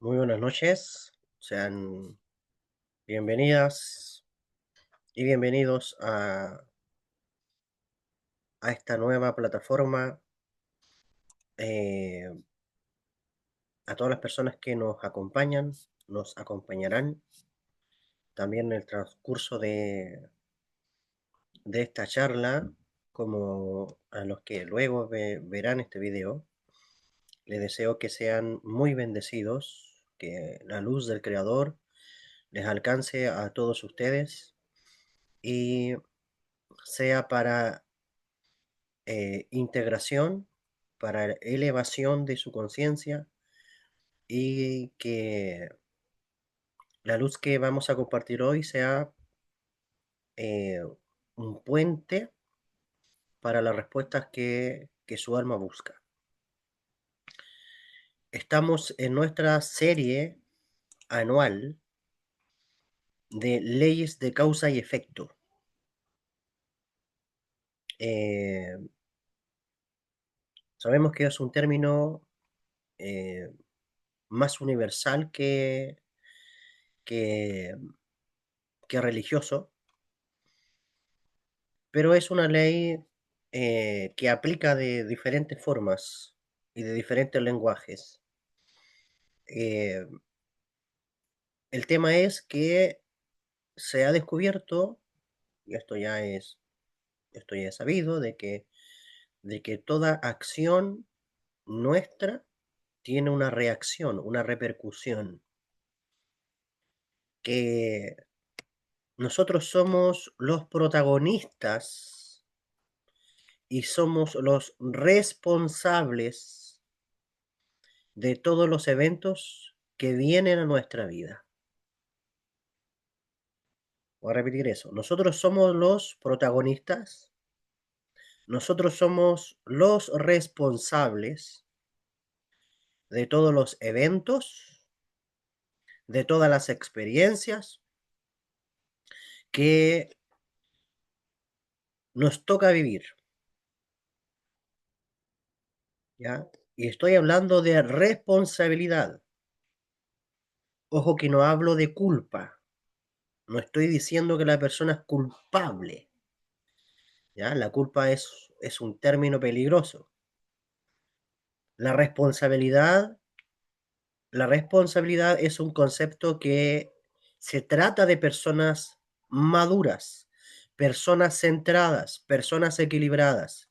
Muy buenas noches, sean bienvenidas y bienvenidos a esta nueva plataforma, eh, a todas las personas que nos acompañan, nos acompañarán también en el transcurso de esta charla, como a los que luego verán este video. Les deseo que sean muy bendecidos, que la luz del Creador les alcance a todos ustedes y sea para integración, para elevación de su conciencia y que la luz que vamos a compartir hoy sea eh, un puente para las respuestas que su alma busca. Estamos en nuestra serie anual de leyes de causa y efecto. Eh, Sabemos que es un término eh, más universal que, que religioso, pero es una ley que aplica de diferentes formas y de diferentes lenguajes. Eh, el tema es que se ha descubierto, y esto ya es sabido, de que toda acción nuestra tiene una reacción, una repercusión, que nosotros somos los protagonistas y somos los responsables de todos los eventos que vienen a nuestra vida. Voy a repetir eso. Nosotros somos los protagonistas, nosotros somos los responsables de todos los eventos, de todas las experiencias que nos toca vivir, ¿ya? Y estoy hablando de responsabilidad. Ojo que no hablo de culpa. No estoy diciendo que la persona es culpable, ¿ya? La culpa es un término peligroso. La responsabilidad, la responsabilidad es un concepto que se trata de personas maduras, personas centradas, personas equilibradas,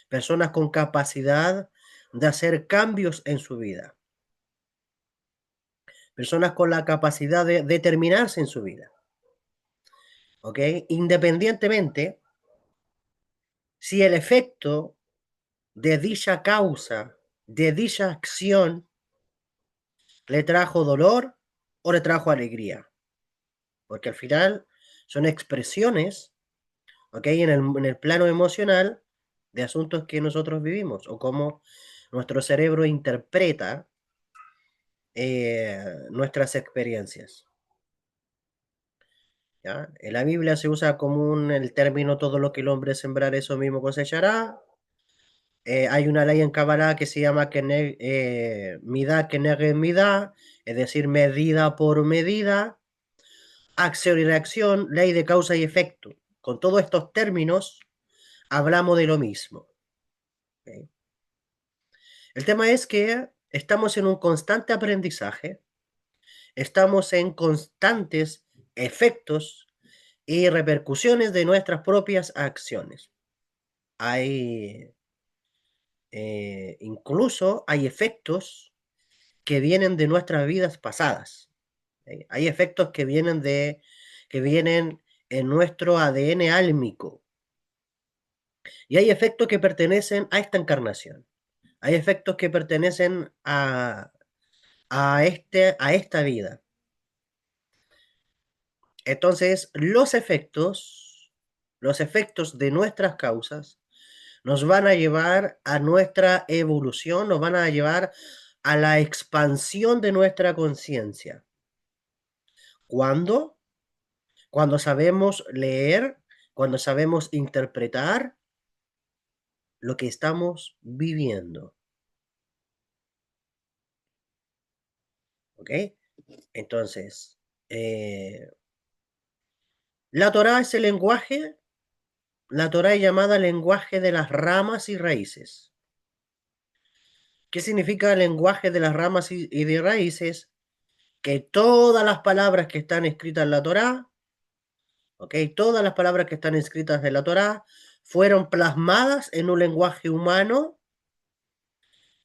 personas con capacidad de hacer cambios en su vida, personas con la capacidad de determinarse en su vida, ¿ok? Independientemente si el efecto de dicha causa, de dicha acción, le trajo dolor o le trajo alegría. Porque al final son expresiones, ¿ok? En el plano emocional de asuntos que nosotros vivimos o cómo nuestro cerebro interpreta nuestras experiencias. ¿Ya? En la Biblia se usa común el término todo lo que el hombre sembrar, eso mismo cosechará. Hay una ley en Kabbalah que se llama Midá Keneged Midá, es decir, medida por medida, acción y reacción, ley de causa y efecto. Con todos estos términos hablamos de lo mismo. ¿Ok? El tema es que estamos en un constante aprendizaje, estamos en constantes efectos y repercusiones de nuestras propias acciones. Incluso hay efectos que vienen de nuestras vidas pasadas. Hay efectos que vienen en nuestro ADN álmico y hay efectos que pertenecen a esta encarnación. Hay efectos que pertenecen a esta vida. Entonces, los efectos de nuestras causas nos van a llevar a nuestra evolución, nos van a llevar a la expansión de nuestra conciencia. ¿Cuándo? Cuando sabemos leer, cuando sabemos interpretar lo que estamos viviendo. ¿ok? Entonces, la Torá es el lenguaje, la Torá es llamada lenguaje de las ramas y raíces. ¿Qué significa el lenguaje de las ramas y de raíces? Que todas las palabras que están escritas en la Torá, ¿ok? Todas las palabras que están escritas en la Torá fueron plasmadas en un lenguaje humano,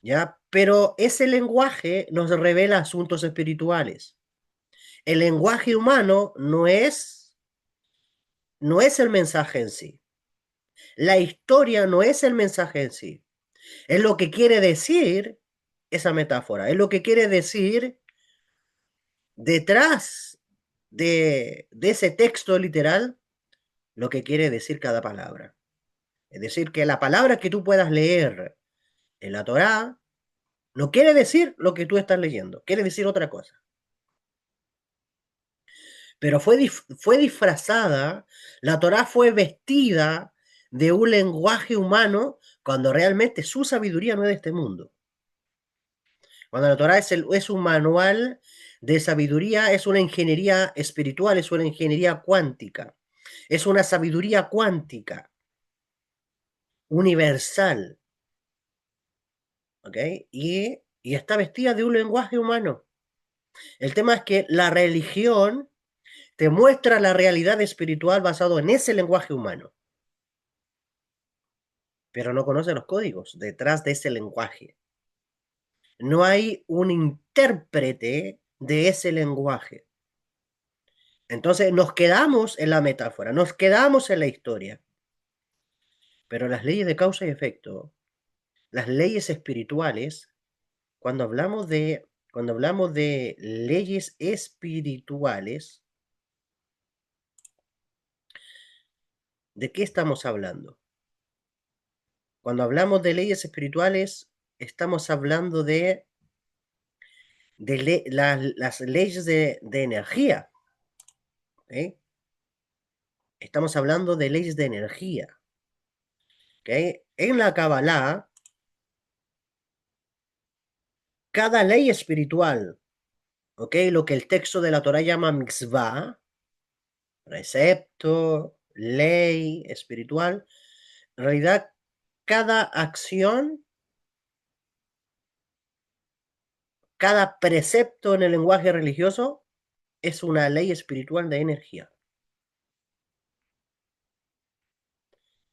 ¿ya? Pero ese lenguaje nos revela asuntos espirituales. El lenguaje humano no es el mensaje en sí. La historia no es el mensaje en sí. Es lo que quiere decir esa metáfora. Es lo que quiere decir detrás de ese texto literal, lo que quiere decir cada palabra. Es decir, que la palabra que tú puedas leer en la Torá no quiere decir lo que tú estás leyendo, quiere decir otra cosa. Pero fue disfrazada, la Torá fue vestida de un lenguaje humano cuando realmente su sabiduría no es de este mundo. Cuando la Torá es un manual de sabiduría, es una ingeniería espiritual, es una ingeniería cuántica, es una sabiduría cuántica, universal, ¿ok? Y está vestida de un lenguaje humano. El tema es que la religión te muestra la realidad espiritual basado en ese lenguaje humano, pero no conoce los códigos detrás de ese lenguaje. No hay un intérprete de ese lenguaje. Entonces nos quedamos en la metáfora, nos quedamos en la historia, pero las leyes de causa y efecto, las leyes espirituales, cuando hablamos de leyes espirituales, ¿de qué estamos hablando? Cuando hablamos de leyes espirituales, estamos hablando de las leyes de energía, ¿ok? Estamos hablando de leyes de energía, ¿ok? En la Kabbalah, cada ley espiritual, ¿ok? Lo que el texto de la Torah llama mitzvah, precepto, ley espiritual, en realidad cada acción, cada precepto en el lenguaje religioso es una ley espiritual de energía.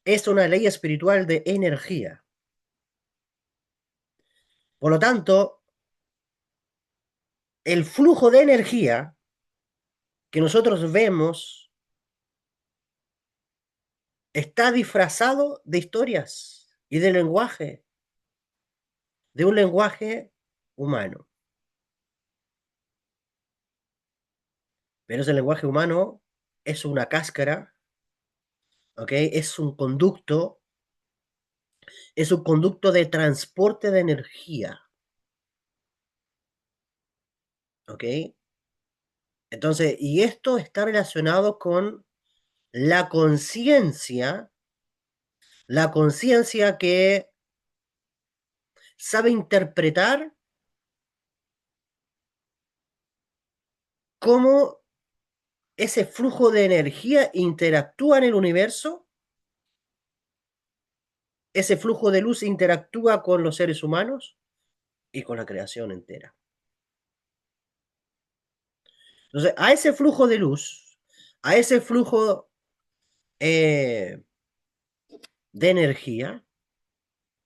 Es una ley espiritual de energía. Por lo tanto, el flujo de energía que nosotros vemos está disfrazado de historias y de un lenguaje humano. Pero ese lenguaje humano es una cáscara, ¿ok? Es un conducto de transporte de energía, ¿ok? Entonces, y esto está relacionado con la conciencia que sabe interpretar cómo ese flujo de energía interactúa en el universo, ese flujo de luz interactúa con los seres humanos y con la creación entera. Entonces, a ese flujo de luz, a ese flujo de energía,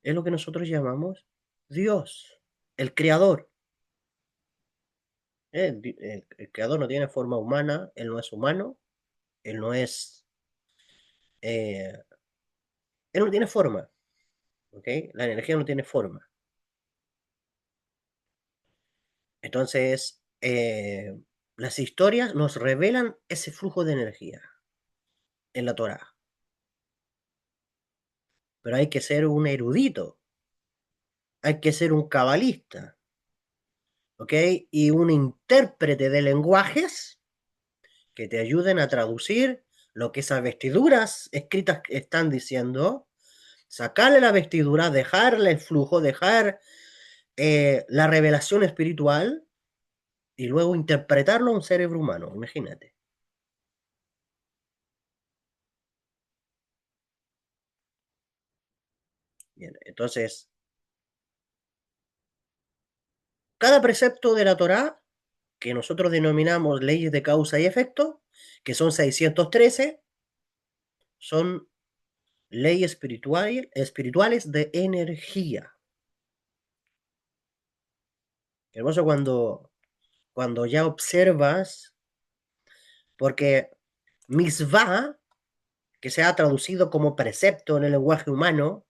es lo que nosotros llamamos Dios, el creador. El creador no tiene forma humana, él no es humano, él no es, eh, él no tiene forma, ¿ok? La energía no tiene forma. Entonces, las historias nos revelan ese flujo de energía en la Torá. Pero hay que ser un erudito, hay que ser un cabalista, ¿ok? Y un intérprete de lenguajes que te ayuden a traducir lo que esas vestiduras escritas están diciendo, sacarle la vestidura, dejarle el flujo, dejar la revelación espiritual y luego interpretarlo a un cerebro humano, imagínate. Bien, entonces, cada precepto de la Torá, que nosotros denominamos leyes de causa y efecto, que son 613, son leyes espirituales de energía. Hermoso cuando ya observas, porque misvá, que se ha traducido como precepto en el lenguaje humano,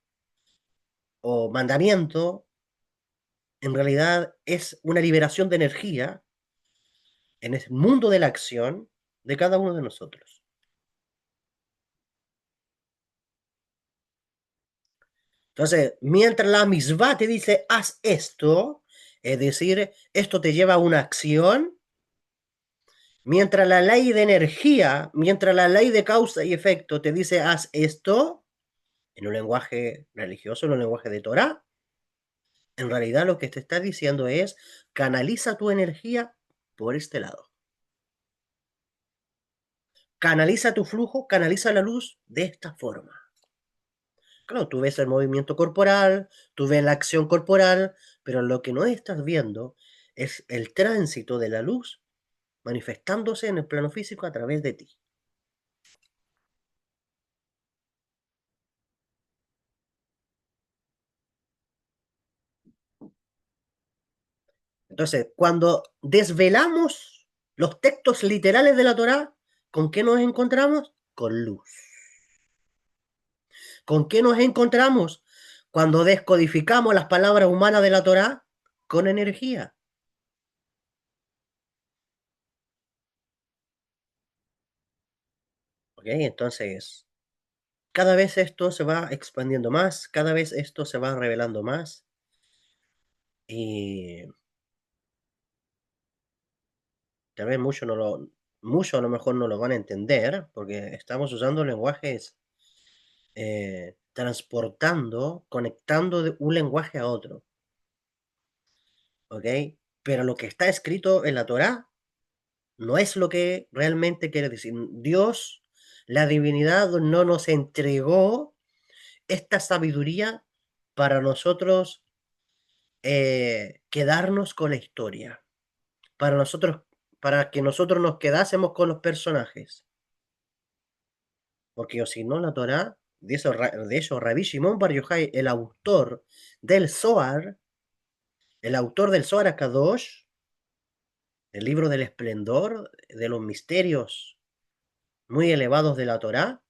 o mandamiento, en realidad es una liberación de energía en el mundo de la acción de cada uno de nosotros. Entonces, mientras la misma te dice, haz esto, es decir, esto te lleva a una acción, mientras la ley de energía, mientras la ley de causa y efecto te dice, haz esto, en un lenguaje religioso, en un lenguaje de Torah, en realidad lo que te está diciendo es, canaliza tu energía por este lado. Canaliza tu flujo, canaliza la luz de esta forma. Claro, tú ves el movimiento corporal, tú ves la acción corporal, pero lo que no estás viendo es el tránsito de la luz manifestándose en el plano físico a través de ti. Entonces, cuando desvelamos los textos literales de la Torá, ¿con qué nos encontramos? Con luz. ¿Con qué nos encontramos? Cuando descodificamos las palabras humanas de la Torá, con energía. ¿Ok? Entonces, cada vez esto se va expandiendo más, cada vez esto se va revelando más y tal vez muchos a lo mejor no lo van a entender porque estamos usando lenguajes transportando, conectando de un lenguaje a otro, ¿ok? Pero lo que está escrito en la Torá no es lo que realmente quiere decir. Dios, la divinidad, no nos entregó esta sabiduría para nosotros quedarnos con la historia, para nosotros, para que nosotros nos quedásemos con los personajes. Porque o si no, la Torá, de eso Rabbi Shimon Bar Yochai, el autor del Zohar Kadosh, el libro del esplendor, de los misterios muy elevados de la Torá,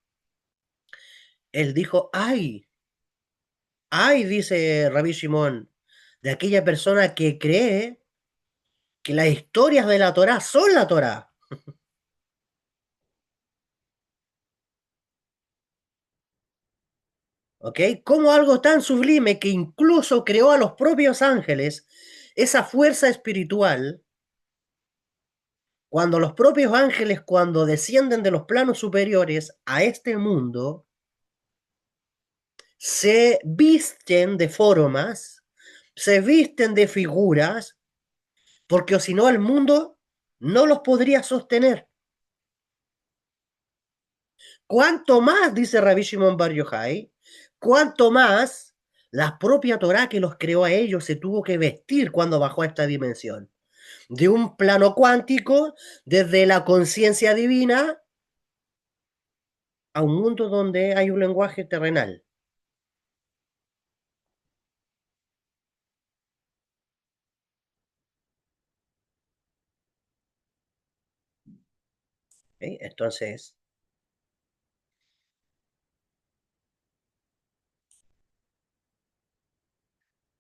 él dijo, ay, dice Rabbi Shimon, de aquella persona que cree que las historias de la Torá son la Torá. ¿Ok? Como algo tan sublime que incluso creó a los propios ángeles, esa fuerza espiritual, cuando los propios ángeles, cuando descienden de los planos superiores a este mundo, se visten de formas, se visten de figuras, porque o si no el mundo no los podría sostener. ¿Cuánto más, dice Rabbi Shimon Bar Yochai, cuánto más la propia Torá que los creó a ellos se tuvo que vestir cuando bajó a esta dimensión? De un plano cuántico, desde la conciencia divina, a un mundo donde hay un lenguaje terrenal. ¿Ok? Entonces,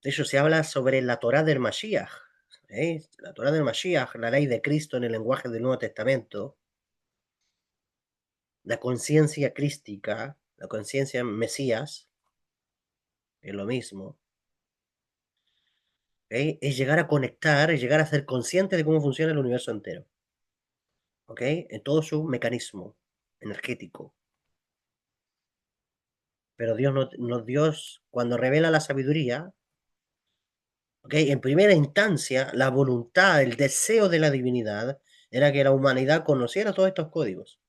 de hecho se habla sobre la Torá del Mashiach. La Torá del Mashiach, la ley de Cristo en el lenguaje del Nuevo Testamento, la conciencia crística, la conciencia Mesías, es lo mismo. ¿Ok? Es llegar a conectar, es llegar a ser consciente de cómo funciona el universo entero. ¿Ok? En todo su mecanismo energético. Pero Dios, no, Dios, cuando revela la sabiduría, ¿ok? En primera instancia, la voluntad, el deseo de la divinidad era que la humanidad conociera todos estos códigos.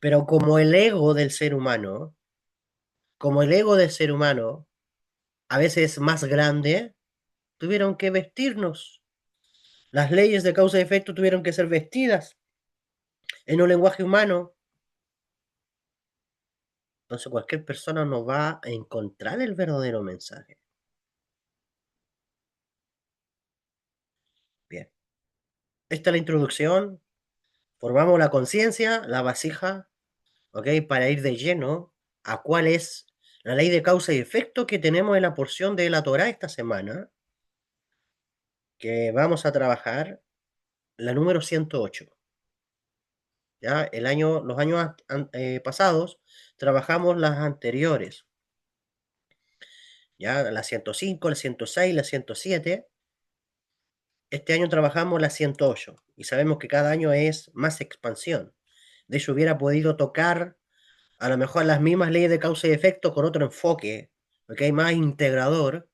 Pero como el ego del ser humano, como el ego del ser humano a veces es más grande, tuvieron que vestirnos. Las leyes de causa y efecto tuvieron que ser vestidas en un lenguaje humano. Entonces cualquier persona no va a encontrar el verdadero mensaje. Bien, esta es la introducción. Formamos la conciencia, la vasija, ¿ok? Para ir de lleno a cuál es la ley de causa y efecto que tenemos en la porción de la Torá esta semana, que vamos a trabajar la número 108. ¿Ya? Los años pasados trabajamos las anteriores, ¿ya? La 105, la 106, la 107. Este año trabajamos la 108 y sabemos que cada año es más expansión. De hecho, hubiera podido tocar a lo mejor las mismas leyes de causa y efecto con otro enfoque, ¿ok? Más integrador,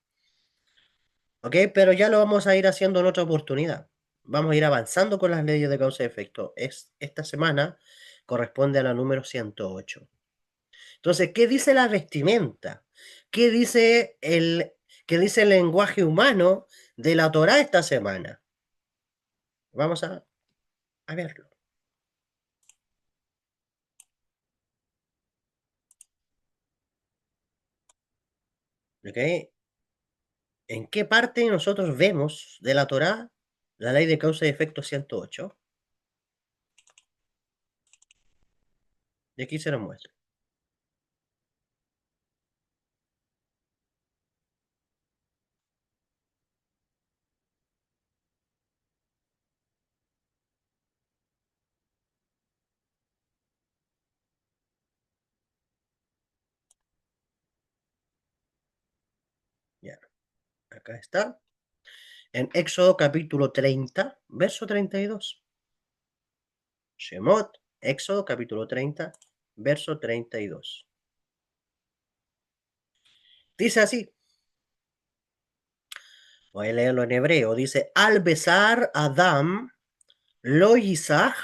¿ok? Pero ya lo vamos a ir haciendo en otra oportunidad. Vamos a ir avanzando con las leyes de causa y efecto. Esta semana corresponde a la número 108. Entonces, ¿qué dice la vestimenta? ¿Qué dice qué dice el lenguaje humano de la Torá esta semana? Vamos a verlo, ¿ok? ¿En qué parte nosotros vemos de la Torá la ley de causa y efecto 108? Y aquí se nos muestra. Ya, acá está. En Éxodo capítulo 30, verso 32. Shemot, Éxodo capítulo 30, verso 32. Dice así, voy a leerlo en hebreo, dice, al besar Adam lo yisach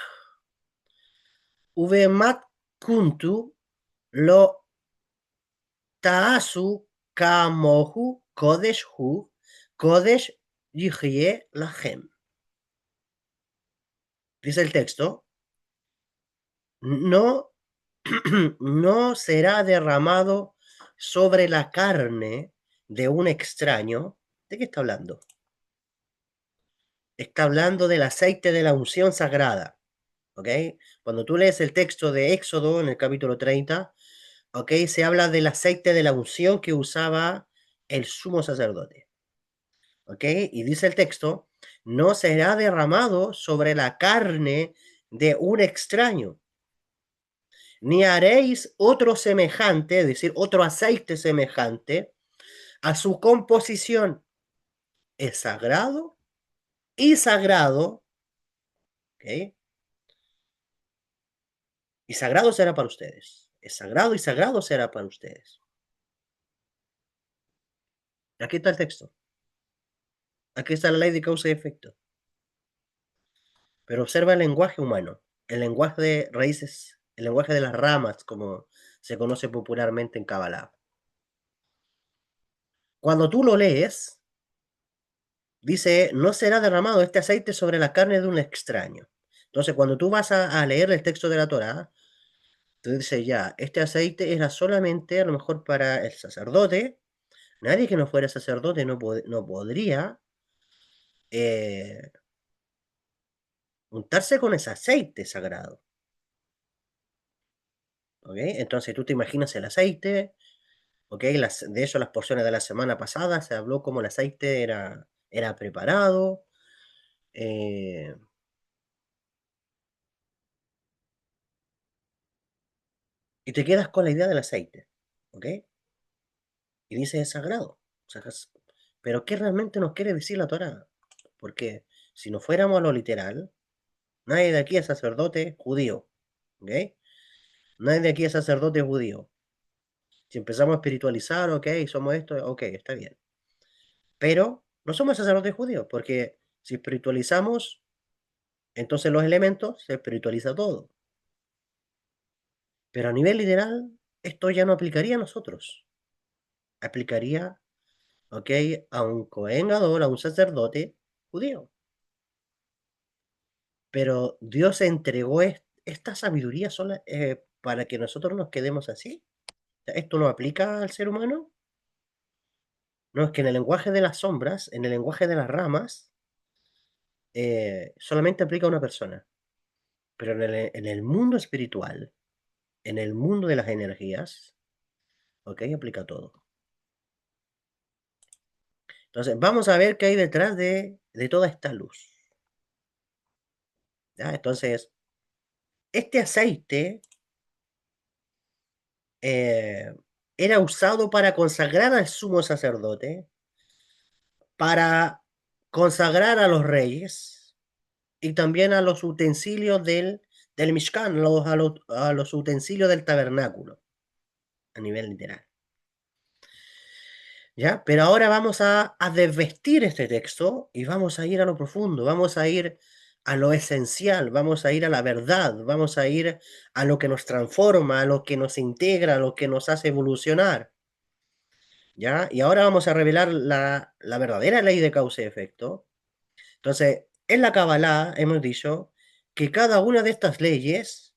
uvemat kuntu lo taasu kamohu kodesh hu kodesh yihye lachem. Dice el texto, no, no será derramado sobre la carne de un extraño. ¿De qué está hablando? Está hablando del aceite de la unción sagrada. ¿Ok? Cuando tú lees el texto de Éxodo en el capítulo 30, ¿ok? Se habla del aceite de la unción que usaba el sumo sacerdote. ¿Ok? Y dice el texto, no será derramado sobre la carne de un extraño, ni haréis otro semejante, es decir, otro aceite semejante a su composición. Es sagrado y sagrado, ¿ok? Y sagrado será para ustedes. Es sagrado y sagrado será para ustedes. Aquí está el texto. Aquí está la ley de causa y efecto. Pero observa el lenguaje humano, el lenguaje de raíces, el lenguaje de las ramas, como se conoce popularmente en Kabbalah. Cuando tú lo lees, dice, no será derramado este aceite sobre la carne de un extraño. Entonces, cuando tú vas a leer el texto de la Torá, tú dices, ya, este aceite era solamente a lo mejor para el sacerdote. Nadie que no fuera sacerdote no podría eh, untarse con ese aceite sagrado. ¿Ok? Entonces tú te imaginas el aceite, ¿ok? De eso las porciones de la semana pasada se habló cómo el aceite era preparado. eh, y te quedas con la idea del aceite, ¿ok? Y dice es sagrado. O sea, pero ¿qué realmente nos quiere decir la Torá? Porque si no fuéramos a lo literal, nadie de aquí es sacerdote judío, ¿ok? Nadie de aquí es sacerdote judío. Si empezamos a espiritualizar, ok, somos esto, ok, está bien. Pero no somos sacerdotes judíos, porque si espiritualizamos, entonces los elementos, se espiritualiza todo. Pero a nivel literal, esto ya no aplicaría a nosotros. Aplicaría, ¿ok? A un cohen gadol, a un sacerdote judío. Pero Dios entregó esta sabiduría sola para que nosotros nos quedemos así. ¿Esto no aplica al ser humano? No, es que en el lenguaje de las sombras, en el lenguaje de las ramas, solamente aplica a una persona. Pero en el mundo espiritual, en el mundo de las energías, ¿ok? Aplica todo. Entonces, vamos a ver qué hay detrás de toda esta luz. ¿Ya? Entonces, este aceite eh, era usado para consagrar al sumo sacerdote, para consagrar a los reyes y también a los utensilios del Mishkan, a los utensilios del tabernáculo, a nivel literal. ¿Ya? Pero ahora vamos a desvestir este texto y vamos a ir a lo profundo, vamos a ir a lo esencial, vamos a ir a la verdad, vamos a ir a lo que nos transforma, a lo que nos integra, a lo que nos hace evolucionar. ¿Ya? Y ahora vamos a revelar la verdadera ley de causa y efecto. Entonces, en la Kabbalah hemos dicho que cada una de estas leyes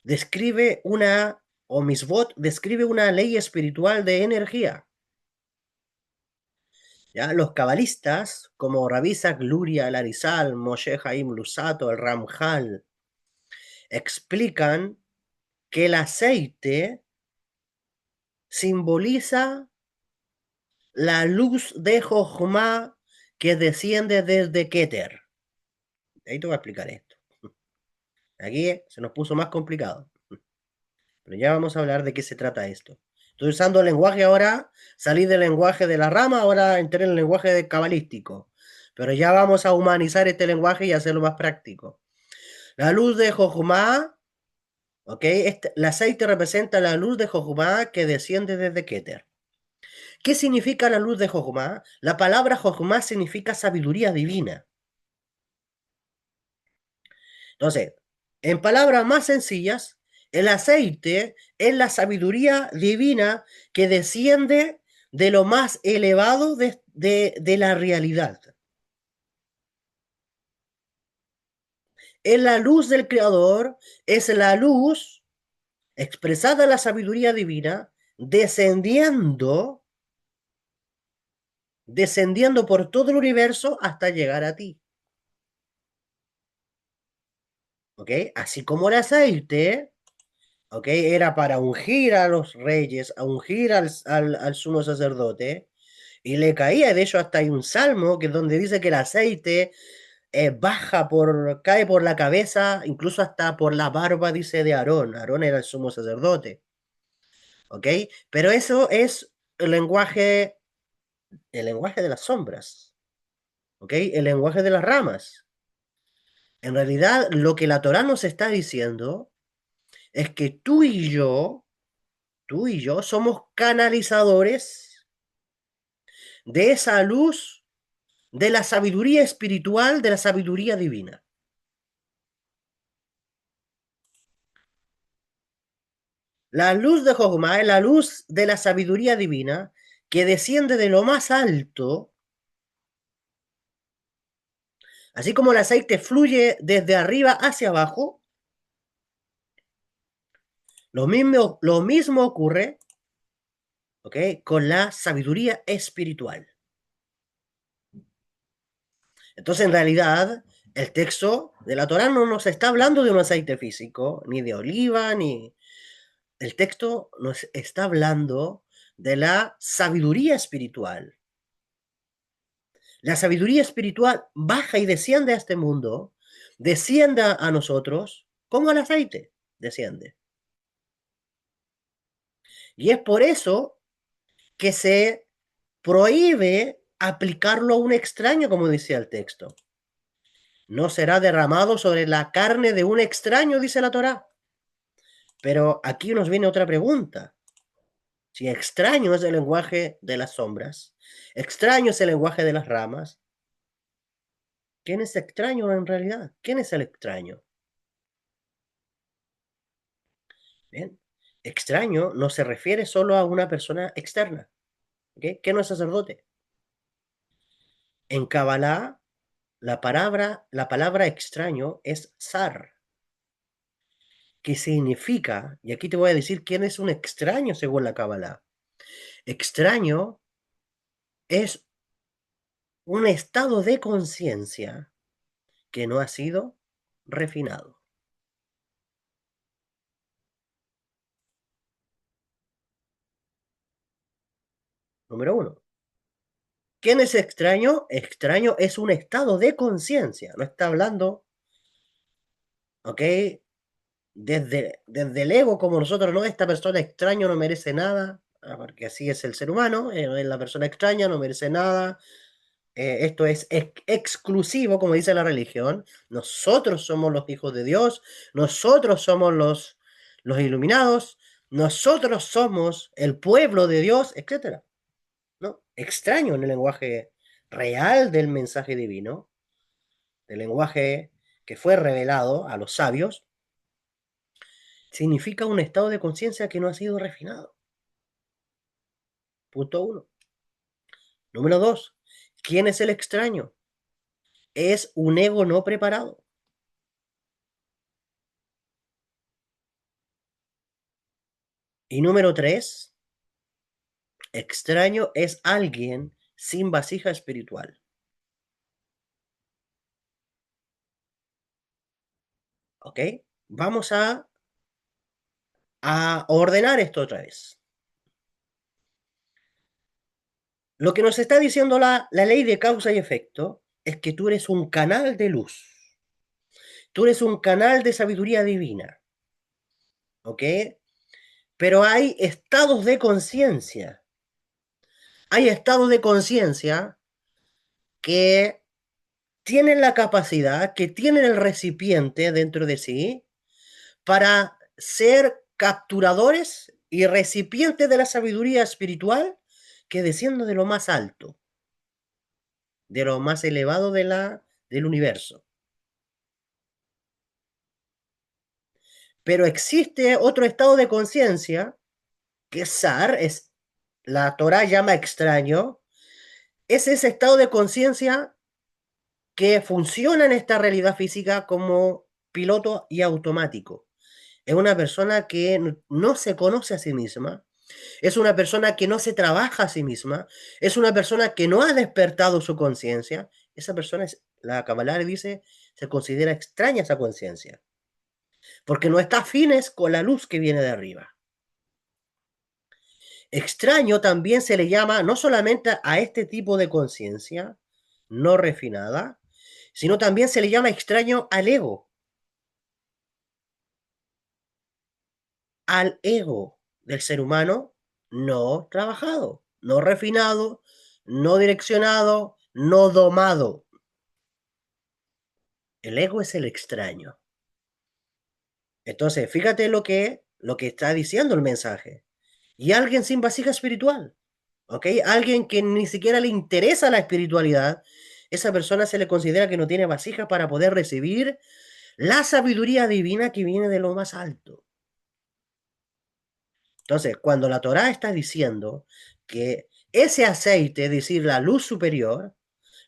describe o misbot describe una ley espiritual de energía. ¿Ya? Los cabalistas, como Rabbi Isaac Luria, el Arizal, Moshe Haim Lusato, el Ramjal, explican que el aceite simboliza la luz de Jochma que desciende desde Keter. Ahí te voy a explicar esto. Aquí se nos puso más complicado. Pero ya vamos a hablar de qué se trata esto. Estoy usando el lenguaje ahora, salí del lenguaje de la rama, ahora entré en el lenguaje cabalístico. Pero ya vamos a humanizar este lenguaje y hacerlo más práctico. La luz de Jochma, ¿ok? El aceite representa la luz de Jochma que desciende desde Keter. ¿Qué significa la luz de Jochma? La palabra Jochma significa sabiduría divina. Entonces, en palabras más sencillas, el aceite es la sabiduría divina que desciende de lo más elevado de la realidad. Es la luz del Creador, es la luz expresada en la sabiduría divina, descendiendo por todo el universo hasta llegar a ti. ¿Ok? Así como el aceite, ¿ok? Era para ungir a los reyes, a ungir al sumo sacerdote, y le caía. De hecho, hasta hay un salmo que es donde dice que el aceite cae por la cabeza, incluso hasta por la barba, dice de Aarón. Aarón era el sumo sacerdote, ¿ok? Pero eso es el lenguaje de las sombras, ¿ok? El lenguaje de las ramas. En realidad, lo que la Torá nos está diciendo es que tú y yo somos canalizadores de esa luz, de la sabiduría espiritual, de la sabiduría divina. La luz de Jogma es la luz de la sabiduría divina que desciende de lo más alto, así como el aceite fluye desde arriba hacia abajo, lo mismo ocurre, ¿ok? Con la sabiduría espiritual. Entonces, en realidad, el texto de la Torá no nos está hablando de un aceite físico, ni de oliva, ni... El texto nos está hablando de la sabiduría espiritual. La sabiduría espiritual baja y desciende a este mundo, desciende a nosotros, como el aceite desciende. Y es por eso que se prohíbe aplicarlo a un extraño, como decía el texto. No será derramado sobre la carne de un extraño, dice la Torá. Pero aquí nos viene otra pregunta. Si extraño es el lenguaje de las sombras, extraño es el lenguaje de las ramas, ¿quién es extraño en realidad? ¿Quién es el extraño? Bien, extraño no se refiere solo a una persona externa, ¿ok? Que no es sacerdote. En Kabbalah, la palabra extraño es zar, que significa, y aquí te voy a decir quién es un extraño según la Kabbalah. Extraño es un estado de conciencia que no ha sido refinado. Número uno. ¿Quién es extraño? Extraño es un estado de conciencia. No está hablando, ¿ok? Desde el ego, como nosotros, no, esta persona extraño no merece nada, porque así es el ser humano, la persona extraña no merece nada, esto es exclusivo, como dice la religión, nosotros somos los hijos de Dios, nosotros somos los iluminados, nosotros somos el pueblo de Dios, etcétera. ¿No? Extraño en el lenguaje real del mensaje divino, del lenguaje que fue revelado a los sabios, significa un estado de conciencia que no ha sido refinado. Punto uno. Número dos, ¿quién es el extraño? Es un ego no preparado. Y número tres, extraño es alguien sin vasija espiritual. ¿Ok? Vamos a ordenar esto otra vez. Lo que nos está diciendo la ley de causa y efecto es que tú eres un canal de luz. Tú eres un canal de sabiduría divina. ¿Ok? Pero hay estados de conciencia. Hay estados de conciencia que tienen la capacidad, que tienen el recipiente dentro de sí para ser capturadores y recipientes de la sabiduría espiritual que desciende de lo más alto, de lo más elevado del universo. Pero existe otro estado de conciencia que Sar, es, la Torah llama extraño, es ese estado de conciencia que funciona en esta realidad física como piloto y automático. Es una persona que no se conoce a sí misma, es una persona que no se trabaja a sí misma, es una persona que no ha despertado su conciencia. Esa persona, la Kabbalah dice, se considera extraña esa conciencia, porque no está afines con la luz que viene de arriba. Extraño también se le llama no solamente a este tipo de conciencia no refinada, sino también se le llama extraño al ego del ser humano no trabajado, no refinado, no direccionado, no domado. El ego es el extraño. Entonces, fíjate lo que está diciendo el mensaje. Y alguien sin vasija espiritual, ¿ok? Alguien que ni siquiera le interesa la espiritualidad, esa persona se le considera que no tiene vasija para poder recibir la sabiduría divina que viene de lo más alto. Entonces, cuando la Torá está diciendo que ese aceite, es decir, la luz superior,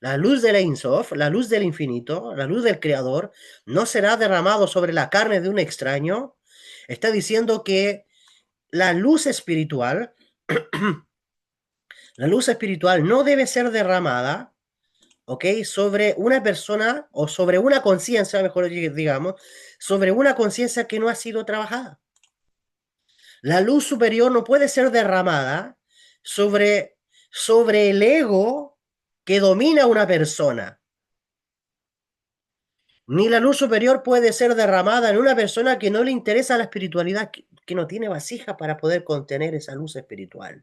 la luz del Ein Sof, la luz del infinito, la luz del Creador, no será derramado sobre la carne de un extraño, está diciendo que la luz espiritual, la luz espiritual no debe ser derramada, ¿ok? Sobre una persona o sobre una conciencia, mejor digamos, sobre una conciencia que no ha sido trabajada. La luz superior no puede ser derramada sobre el ego que domina a una persona. Ni la luz superior puede ser derramada en una persona que no le interesa la espiritualidad, que no tiene vasija para poder contener esa luz espiritual.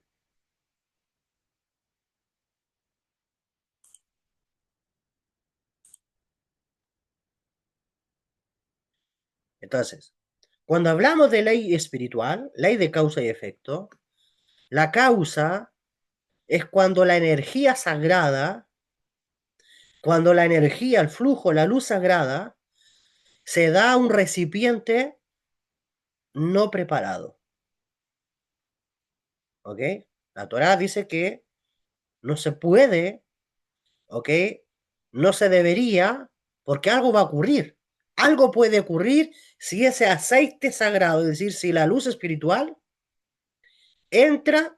Entonces, cuando hablamos de ley espiritual, ley de causa y efecto, La causa es cuando la energía sagrada, cuando la energía, el flujo, la luz sagrada, se da a un recipiente no preparado. ¿Ok? La Torá dice que no se puede, ¿ok? No se debería, porque algo va a ocurrir. Algo puede ocurrir si ese aceite sagrado, es decir, si la luz espiritual entra,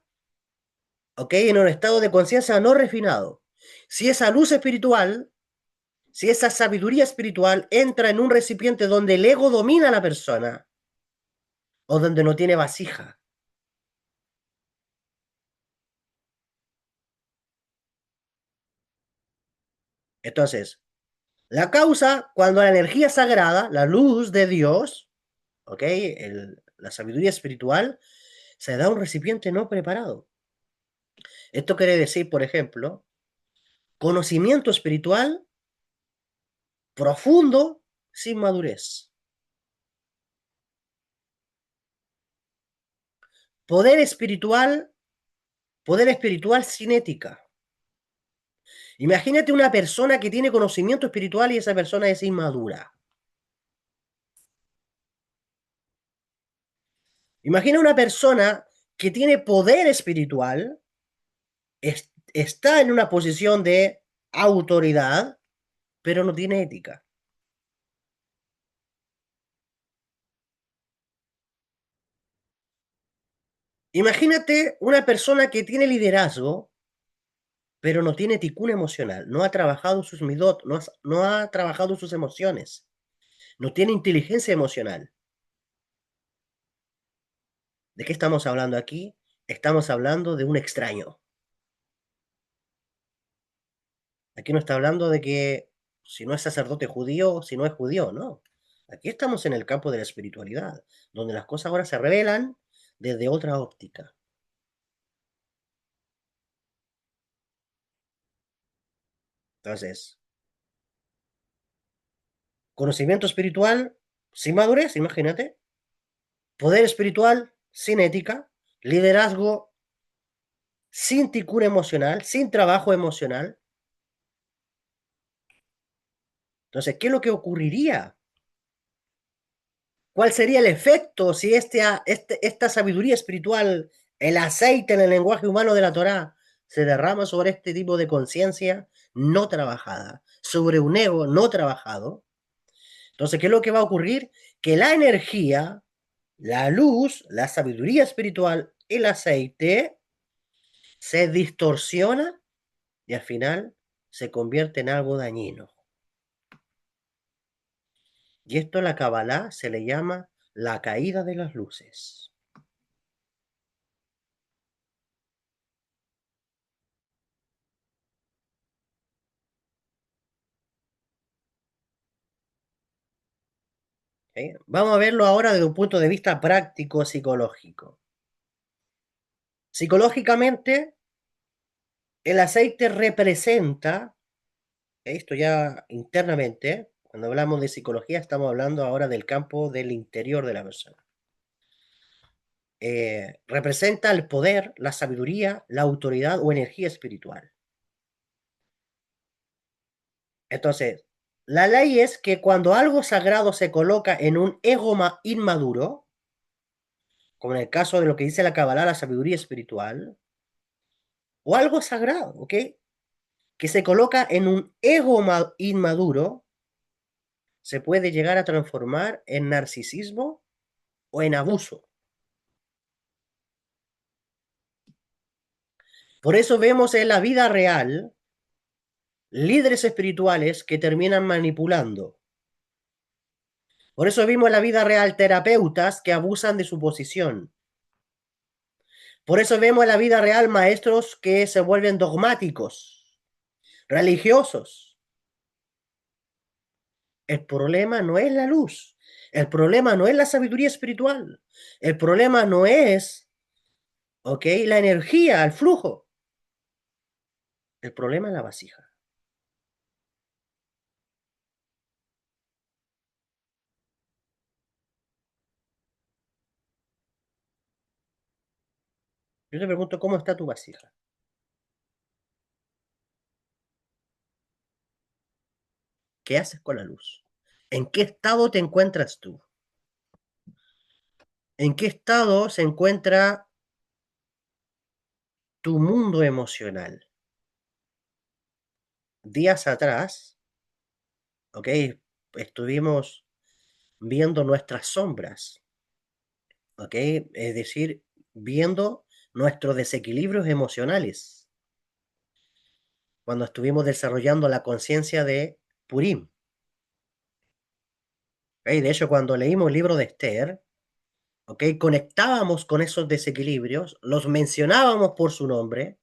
¿ok? En un estado de conciencia no refinado. Si esa luz espiritual, si esa sabiduría espiritual entra en un recipiente donde el ego domina a la persona o donde no tiene vasija. Entonces, la causa, cuando la energía sagrada, la luz de Dios, ¿ok? La sabiduría espiritual, se da a un recipiente no preparado. Esto quiere decir, por ejemplo, conocimiento espiritual profundo sin madurez. Poder espiritual, poder espiritual sin ética. Imagínate una persona que tiene conocimiento espiritual y esa persona es inmadura. Imagina una persona que tiene poder espiritual, está en una posición de autoridad, pero no tiene ética. Imagínate una persona que tiene liderazgo, pero no tiene ticún emocional, no ha trabajado sus midot, no ha trabajado sus emociones, no tiene inteligencia emocional. ¿De qué estamos hablando aquí? Estamos hablando de un extraño. Aquí no está hablando de que si no es sacerdote judío, si no es judío, no. Aquí estamos en el campo de la espiritualidad, donde las cosas ahora se revelan desde otra óptica. Entonces, conocimiento espiritual sin madurez, imagínate. Poder espiritual sin ética. Liderazgo sin ticura emocional, sin trabajo emocional. Entonces, ¿qué es lo que ocurriría? ¿Cuál sería el efecto si esta sabiduría espiritual, el aceite en el lenguaje humano de la Torá, se derrama sobre este tipo de conciencia no trabajada, sobre un ego no trabajado? Entonces, ¿qué es lo que va a ocurrir? Que la energía, la luz, la sabiduría espiritual, el aceite, se distorsiona y al final se convierte en algo dañino. Y esto en la Kabbalah se le llama la caída de las luces. ¿Ok? Vamos a verlo ahora desde un punto de vista práctico psicológico. Psicológicamente, el aceite representa, esto ya internamente, cuando hablamos de psicología, estamos hablando ahora del campo del interior de la persona. Representa el poder, la sabiduría, la autoridad o energía espiritual. Entonces, la ley es que cuando algo sagrado se coloca en un ego inmaduro, como en el caso de lo que dice la Kabbalah, la sabiduría espiritual, o algo sagrado, ¿ok? Que se coloca en un ego inmaduro, se puede llegar a transformar en narcisismo o en abuso. Por eso vemos en la vida real líderes espirituales que terminan manipulando. Por eso vimos en la vida real terapeutas que abusan de su posición. Por eso vemos en la vida real maestros que se vuelven dogmáticos, religiosos. El problema no es la luz. El problema no es la sabiduría espiritual. El problema no es, ¿ok? La energía, el flujo. El problema es la vasija. Yo te pregunto, ¿cómo está tu vasija? ¿Qué haces con la luz? ¿En qué estado te encuentras tú? ¿En qué estado se encuentra tu mundo emocional? Días atrás, ¿ok? Estuvimos viendo nuestras sombras, ¿ok? Es decir, viendo nuestros desequilibrios emocionales cuando estuvimos desarrollando la conciencia de Purim. ¿Ok? De hecho, cuando leímos el libro de Esther, ¿ok? Conectábamos con esos desequilibrios, los mencionábamos por su nombre,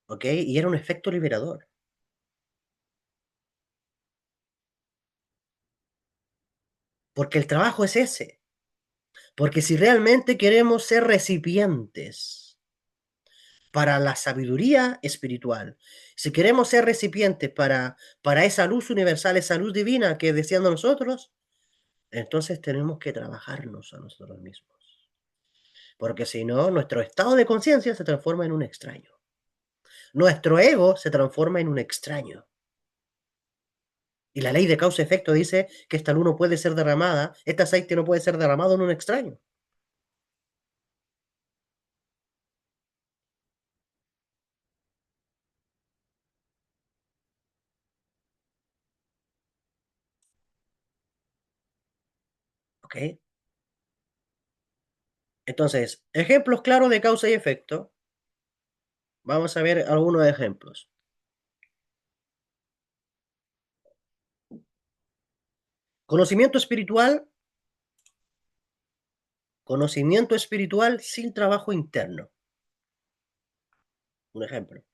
¿ok? Y era un efecto liberador, porque el trabajo es ese, porque si realmente queremos ser recipientes para la sabiduría espiritual, si queremos ser recipientes para esa luz universal, esa luz divina que deseando nosotros, entonces tenemos que trabajarnos a nosotros mismos, porque si no, nuestro estado de conciencia se transforma en un extraño. Nuestro ego se transforma en un extraño. Y la ley de causa-efecto dice que esta luz no puede ser derramada, este aceite no puede ser derramado en un extraño. ¿Ok? Entonces, ejemplos claros de causa y efecto. Vamos a ver algunos ejemplos. Conocimiento espiritual sin trabajo interno. Un ejemplo.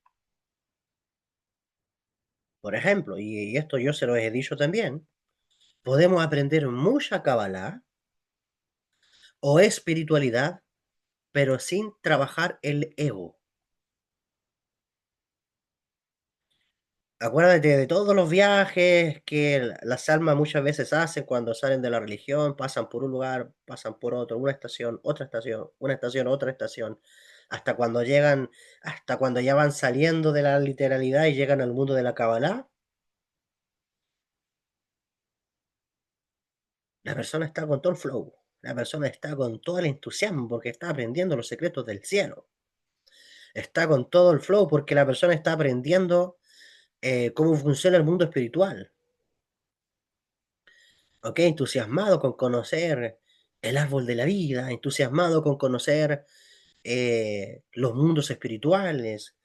Por ejemplo, y esto yo se lo he dicho también, podemos aprender mucha Kabbalah o espiritualidad, pero sin trabajar el ego. Acuérdate de todos los viajes que las almas muchas veces hacen cuando salen de la religión, pasan por un lugar, pasan por otro, una estación, otra estación, una estación, otra estación, hasta cuando llegan, hasta cuando ya van saliendo de la literalidad y llegan al mundo de la Kabbalah, la persona está con todo el flow, la persona está con todo el entusiasmo porque está aprendiendo los secretos del cielo, está con todo el flow porque la persona está aprendiendo cómo funciona el mundo espiritual. ¿Ok? Entusiasmado con conocer el árbol de la vida, entusiasmado con conocer los mundos espirituales.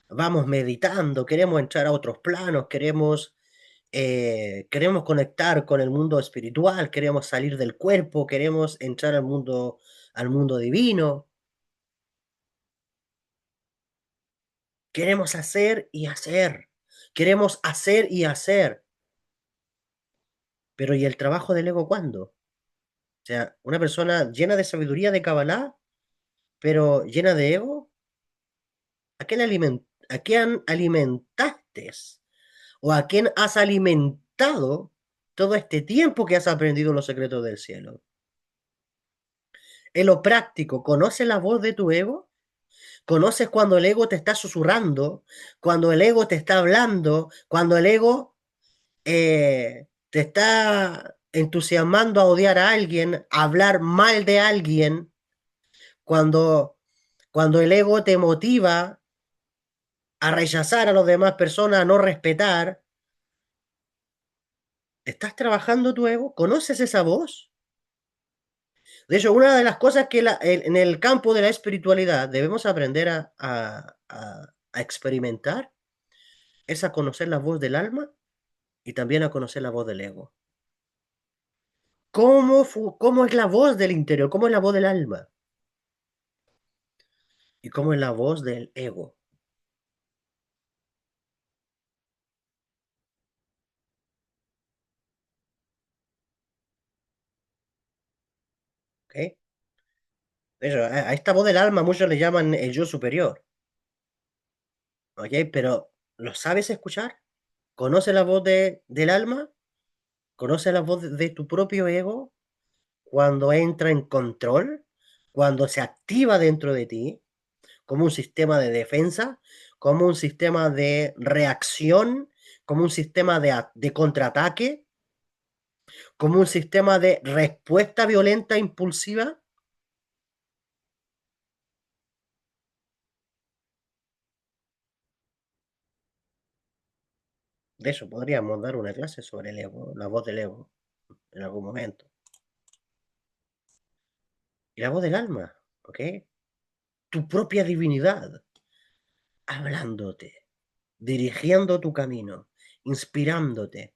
Vamos meditando, queremos entrar a otros planos, queremos conectar con el mundo espiritual, queremos salir del cuerpo, queremos entrar al mundo divino, queremos hacer y hacer, queremos hacer y hacer. Pero ¿y el trabajo del ego cuándo? O sea, una persona llena de sabiduría de Kabbalah, pero llena de ego, a quién alimentaste? ¿O a quién has alimentado todo este tiempo que has aprendido los secretos del cielo? En lo práctico, ¿conoces la voz de tu ego? ¿Conoces cuando el ego te está susurrando? Cuando el ego te está hablando, cuando el ego te está entusiasmando a odiar a alguien, a hablar mal de alguien, cuando, cuando el ego te motiva a rechazar a las demás personas, a no respetar. ¿Estás trabajando tu ego? ¿Conoces esa voz? De hecho, una de las cosas que en el campo de la espiritualidad debemos aprender a experimentar es a conocer la voz del alma y también a conocer la voz del ego. ¿Cómo es la voz del interior? ¿Cómo es la voz del alma? ¿Y cómo es la voz del ego? ¿Ok? De hecho, a esta voz del alma muchos le llaman el yo superior. ¿Ok? Pero ¿lo sabes escuchar? ¿Conoces la voz del alma? ¿Conoces la voz de tu propio ego cuando entra en control? cuando se activa dentro de ti, como un sistema de defensa, como un sistema de reacción, como un sistema de contraataque, como un sistema de respuesta violenta impulsiva. De eso podríamos dar una clase sobre el ego, la voz del ego, en algún momento. Y la voz del alma, ¿ok? Tu propia divinidad, hablándote, dirigiendo tu camino, inspirándote,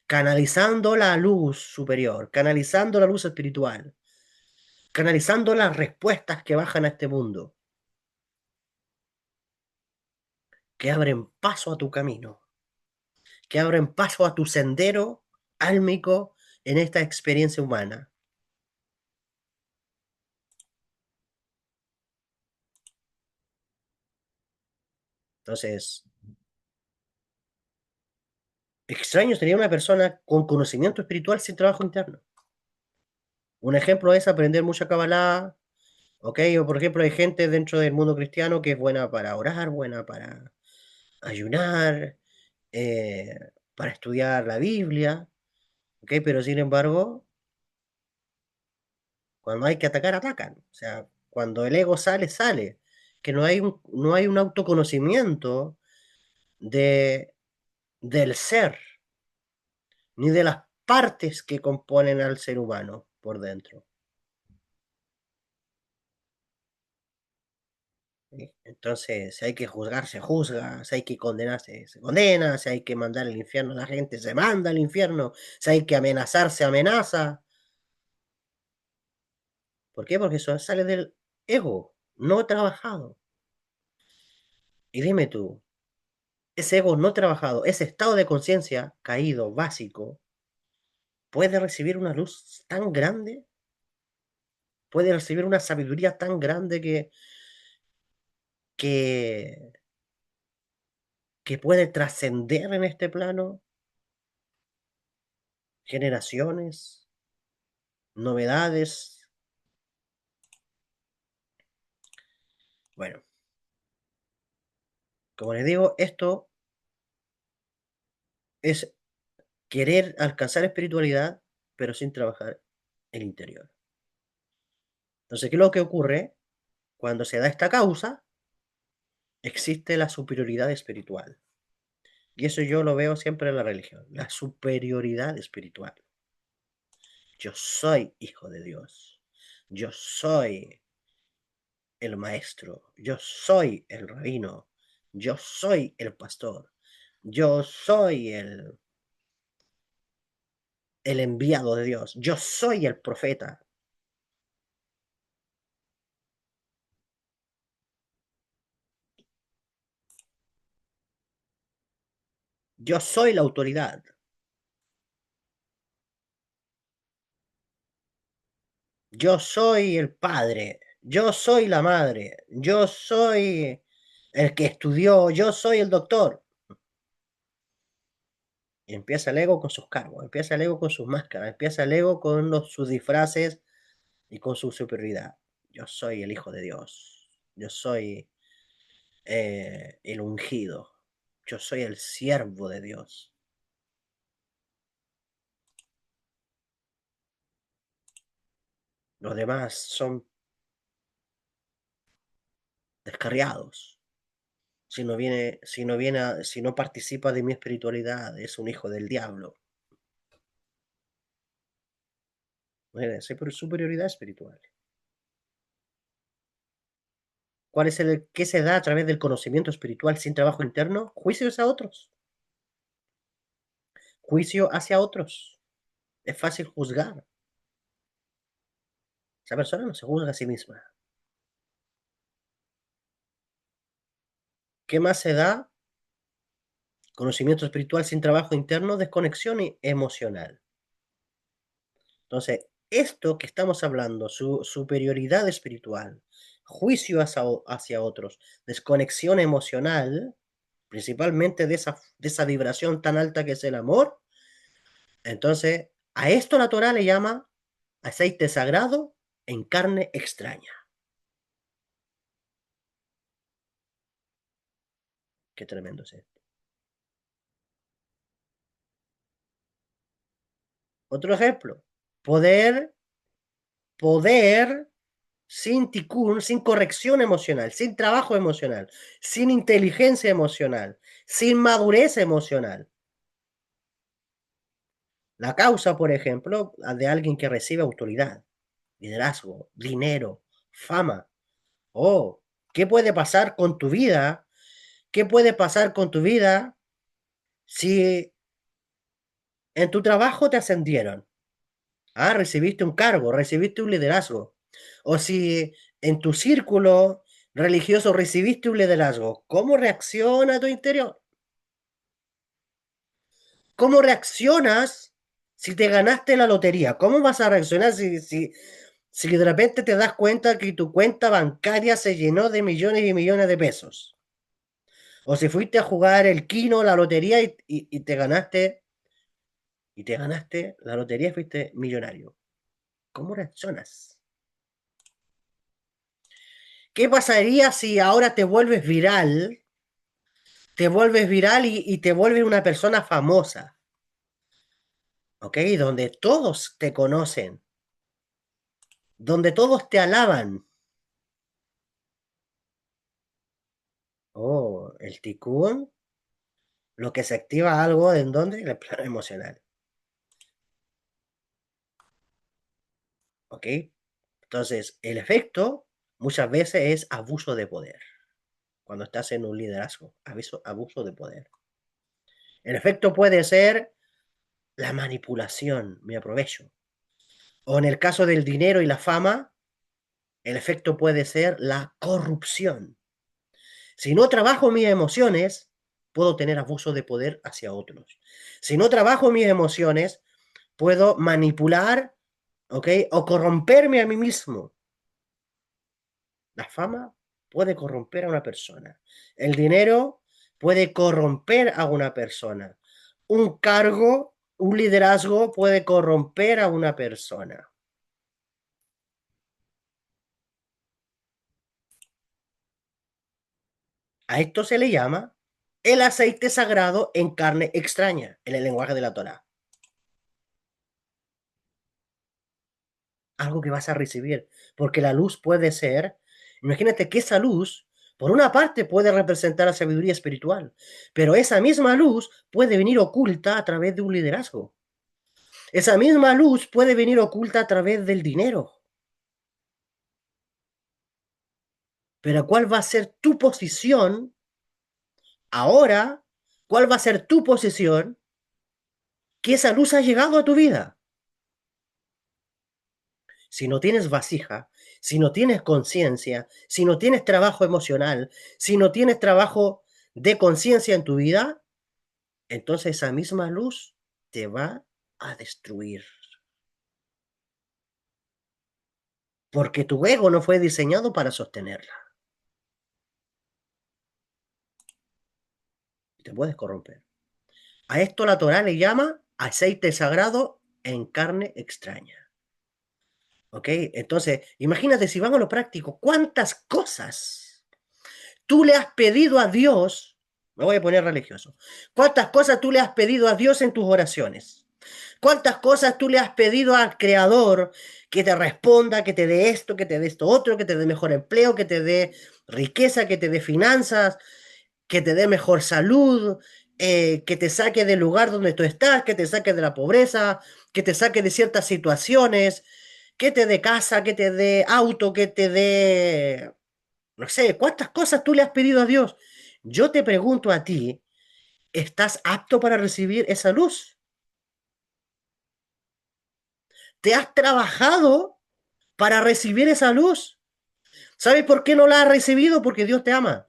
canalizando la luz superior, canalizando la luz espiritual, canalizando las respuestas que bajan a este mundo, que abren paso a tu camino, que abren paso a tu sendero álmico en esta experiencia humana. Entonces, extraño sería una persona con conocimiento espiritual sin trabajo interno. Un ejemplo es aprender mucha Kabbalah, ¿ok? O por ejemplo, hay gente dentro del mundo cristiano que es buena para orar, buena para ayunar, para estudiar la Biblia, ¿ok? Pero sin embargo, cuando hay que atacar, atacan. O sea, cuando el ego sale, sale. Que no hay un autoconocimiento de, del ser, ni de las partes que componen al ser humano por dentro. ¿Sí? Entonces, si hay que juzgar, se juzga, si hay que condenar, se condena, si hay que mandar al infierno a la gente, se manda al infierno, si hay que amenazar, se amenaza. ¿Por qué? Porque eso sale del ego, no trabajado. Y dime tú, ese ego no trabajado, ese estado de conciencia caído, básico, puede recibir una luz tan grande, puede recibir una sabiduría tan grande que, que puede trascender en este plano generaciones, novedades. Bueno, como les digo, esto es querer alcanzar espiritualidad, pero sin trabajar el interior. Entonces, ¿qué es lo que ocurre? Cuando se da esta causa, existe la superioridad espiritual. Y eso yo lo veo siempre en la religión, la superioridad espiritual. Yo soy hijo de Dios. Yo soy el maestro. Yo soy el rabino. Yo soy el pastor. Yo soy el enviado de Dios. Yo soy el profeta. Yo soy la autoridad. Yo soy el padre. Yo soy la madre. Yo soy el que estudió. Yo soy el doctor. Y empieza el ego con sus cargos, empieza el ego con sus máscaras, empieza el ego con sus disfraces y con su superioridad. Yo soy el hijo de Dios. Yo soy el ungido. Yo soy el siervo de Dios. Los demás son descarriados. Si no participa de mi espiritualidad, es un hijo del diablo. Esa superioridad espiritual. ¿Qué se da a través del conocimiento espiritual sin trabajo interno? Juicios a otros. Juicio hacia otros. Es fácil juzgar. Esa persona no se juzga a sí misma. ¿Qué más se da? Conocimiento espiritual sin trabajo interno, desconexión emocional. Entonces, esto que estamos hablando, su superioridad espiritual, juicio hacia otros, desconexión emocional, principalmente de esa vibración tan alta que es el amor, entonces a esto la Torah le llama aceite sagrado en carne extraña. Qué tremendo es esto. Otro ejemplo. Poder, poder sin ticún, sin corrección emocional, sin trabajo emocional, sin inteligencia emocional, sin madurez emocional. La causa, por ejemplo, de alguien que recibe autoridad, liderazgo, dinero, fama. Oh, ¿qué puede pasar con tu vida? ¿Qué puede pasar con tu vida si en tu trabajo te ascendieron? Ah, recibiste un cargo, recibiste un liderazgo. O si en tu círculo religioso recibiste un liderazgo, ¿cómo reacciona tu interior? ¿Cómo reaccionas si te ganaste la lotería? ¿Cómo vas a reaccionar si de repente te das cuenta que tu cuenta bancaria se llenó de millones y millones de pesos? O si fuiste a jugar el kino, la lotería y te ganaste la lotería y fuiste millonario. ¿Cómo reaccionas? ¿Qué pasaría si ahora te vuelves viral y te vuelves una persona famosa? ¿Ok? Donde todos te conocen, donde todos te alaban. Oh, el ticún, lo que se activa algo en donde, en el plano emocional. ¿Ok? Entonces, el efecto muchas veces es abuso de poder. Cuando estás en un liderazgo, abuso de poder. El efecto puede ser la manipulación, me aprovecho. O en el caso del dinero y la fama, el efecto puede ser la corrupción. Si no trabajo mis emociones, puedo tener abuso de poder hacia otros. Si no trabajo mis emociones, puedo manipular, ¿ok? O corromperme a mí mismo. La fama puede corromper a una persona. El dinero puede corromper a una persona. Un cargo, un liderazgo puede corromper a una persona. A esto se le llama el aceite sagrado en carne extraña, en el lenguaje de la Torá. Algo que vas a recibir, porque la luz puede ser, imagínate que esa luz, por una parte puede representar la sabiduría espiritual, pero esa misma luz puede venir oculta a través de un liderazgo. Esa misma luz puede venir oculta a través del dinero. Pero ¿cuál va a ser tu posición ahora? ¿Cuál va a ser tu posición que esa luz ha llegado a tu vida? Si no tienes vasija, si no tienes conciencia, si no tienes trabajo emocional, si no tienes trabajo de conciencia en tu vida, entonces esa misma luz te va a destruir. Porque tu ego no fue diseñado para sostenerla. Te puedes corromper. A esto la Torá le llama aceite sagrado en carne extraña. ¿Ok? Entonces, imagínate si vamos a lo práctico, ¿cuántas cosas tú le has pedido a Dios? Me voy a poner religioso. ¿Cuántas cosas tú le has pedido a Dios en tus oraciones? ¿Cuántas cosas tú le has pedido al Creador que te responda, que te dé esto, que te dé esto otro, que te dé mejor empleo, que te dé riqueza, que te dé finanzas, que te dé mejor salud, que te saque del lugar donde tú estás, que te saque de la pobreza, que te saque de ciertas situaciones, que te dé casa, que te dé auto, que te dé... No sé, ¿cuántas cosas tú le has pedido a Dios? Yo te pregunto a ti, ¿estás apto para recibir esa luz? ¿Te has trabajado para recibir esa luz? ¿Sabes por qué no la has recibido? Porque Dios te ama.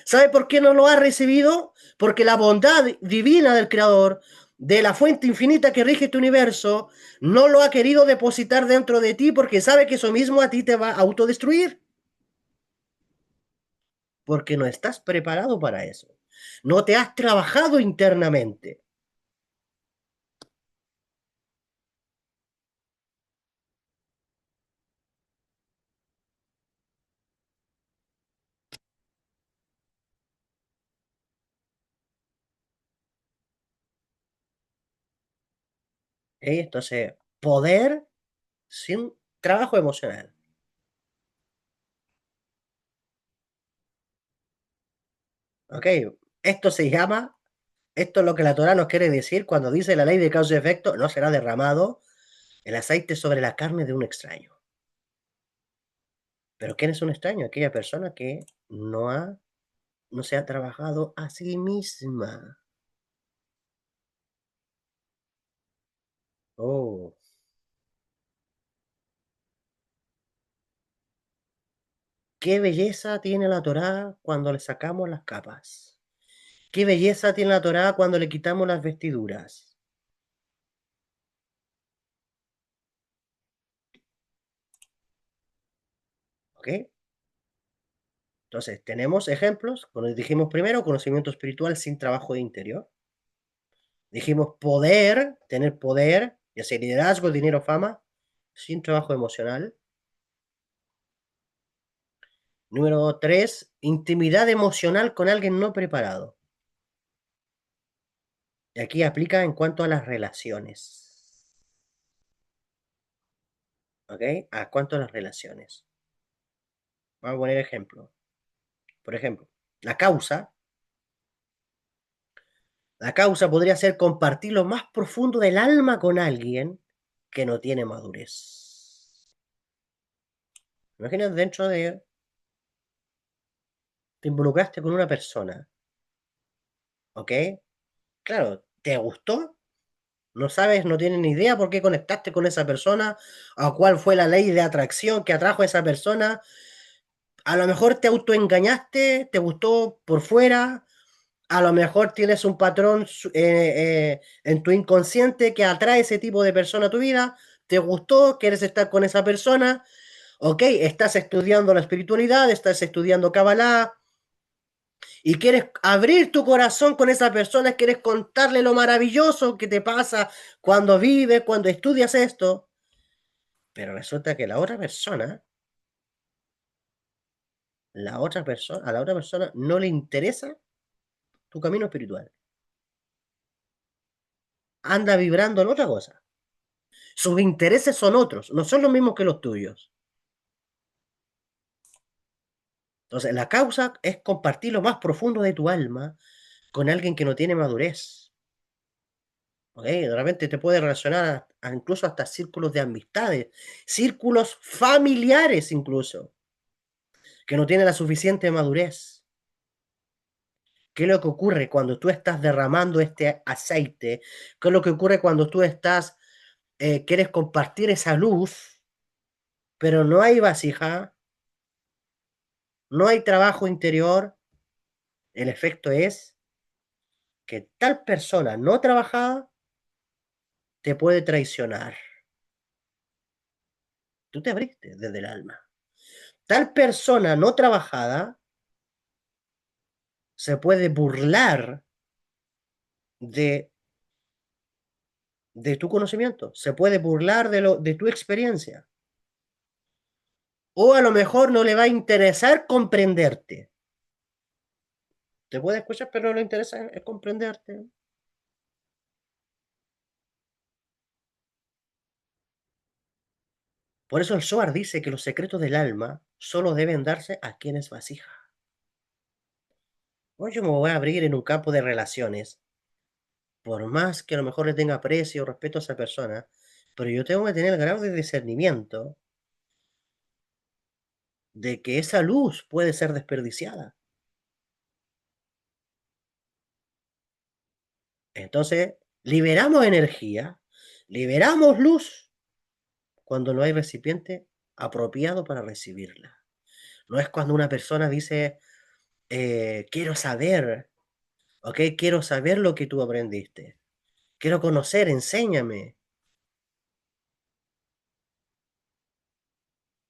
¿Sabe por qué no lo has recibido? Porque la bondad divina del Creador, de la fuente infinita que rige tu universo, no lo ha querido depositar dentro de ti porque sabe que eso mismo a ti te va a autodestruir. Porque no estás preparado para eso. No te has trabajado internamente. Entonces, poder sin trabajo emocional. ¿Ok? Esto se llama, esto es lo que la Torah nos quiere decir cuando dice la ley de causa y efecto, no será derramado el aceite sobre la carne de un extraño. Pero ¿quién es un extraño? Aquella persona que no se ha trabajado a sí misma. Oh, qué belleza tiene la Torá cuando le sacamos las capas. Qué belleza tiene la Torá cuando le quitamos las vestiduras. ¿Ok? Entonces, tenemos ejemplos, como dijimos primero, conocimiento espiritual sin trabajo interior. Dijimos poder, tener poder, ya sea liderazgo, dinero, fama, sin trabajo emocional. Número 3, intimidad emocional con alguien no preparado. Y aquí aplica en cuanto a las relaciones. ¿Ok? A cuanto a las relaciones. Vamos a poner ejemplo. Por ejemplo, la causa. La causa podría ser compartir lo más profundo del alma con alguien que no tiene madurez. Imagínate dentro de... Te involucraste con una persona. ¿Ok? Claro, ¿te gustó? No sabes, no tienes ni idea por qué conectaste con esa persona, o cuál fue la ley de atracción que atrajo a esa persona. A lo mejor te autoengañaste, te gustó por fuera, a lo mejor tienes un patrón en tu inconsciente que atrae ese tipo de persona a tu vida, te gustó, quieres estar con esa persona, ok, estás estudiando la espiritualidad, estás estudiando Kabbalah, y quieres abrir tu corazón con esa persona, quieres contarle lo maravilloso que te pasa cuando vives, cuando estudias esto, pero resulta que a la otra persona no le interesa tu camino espiritual. Anda vibrando en otra cosa. Sus intereses son otros, no son los mismos que los tuyos. Entonces, la causa es compartir lo más profundo de tu alma con alguien que no tiene madurez. ¿Ok? De repente te puede relacionar incluso hasta círculos de amistades, círculos familiares incluso, que no tienen la suficiente madurez. ¿Qué es lo que ocurre cuando tú estás derramando este aceite? ¿Qué es lo que ocurre cuando tú quieres compartir esa luz, pero no hay vasija, no hay trabajo interior? El efecto es que tal persona no trabajada te puede traicionar. Tú te abriste desde el alma. Tal persona no trabajada se puede burlar de, de tu conocimiento, se puede burlar de tu experiencia. O a lo mejor no le va a interesar comprenderte. Te puede escuchar, pero no le interesa es comprenderte. Por eso el Zohar dice que los secretos del alma solo deben darse a quien es vasija. Hoy yo me voy a abrir en un campo de relaciones, por más que a lo mejor le tenga aprecio o respeto a esa persona, pero yo tengo que tener el grado de discernimiento de que esa luz puede ser desperdiciada. Entonces, liberamos energía, liberamos luz cuando no hay recipiente apropiado para recibirla. No es cuando una persona dice, quiero saber, ¿ok? Quiero saber lo que tú aprendiste. Quiero conocer, enséñame.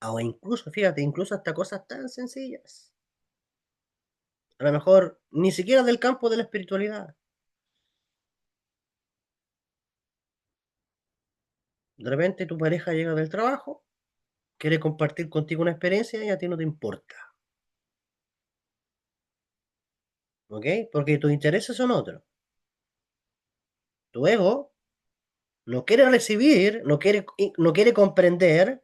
O incluso, fíjate, incluso hasta cosas tan sencillas. A lo mejor ni siquiera del campo de la espiritualidad. De repente tu pareja llega del trabajo, quiere compartir contigo una experiencia y a ti no te importa. ¿Ok? Porque tus intereses son otros. Tu ego No quiere recibir, no quiere comprender,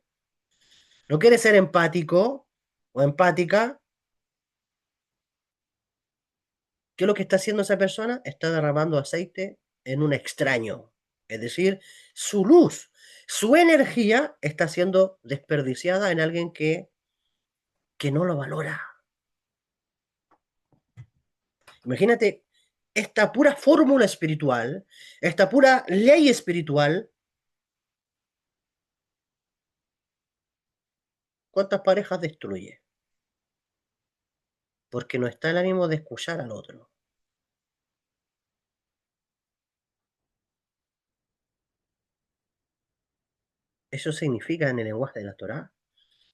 no quiere ser empático o empática. ¿Qué es lo que está haciendo esa persona? Está derramando aceite en un extraño. Es decir, su luz, su energía está siendo desperdiciada en alguien que no lo valora. Imagínate esta pura fórmula espiritual, esta pura ley espiritual, ¿cuántas parejas destruye? Porque no está el ánimo de escuchar al otro. Eso significa en el lenguaje de la Torá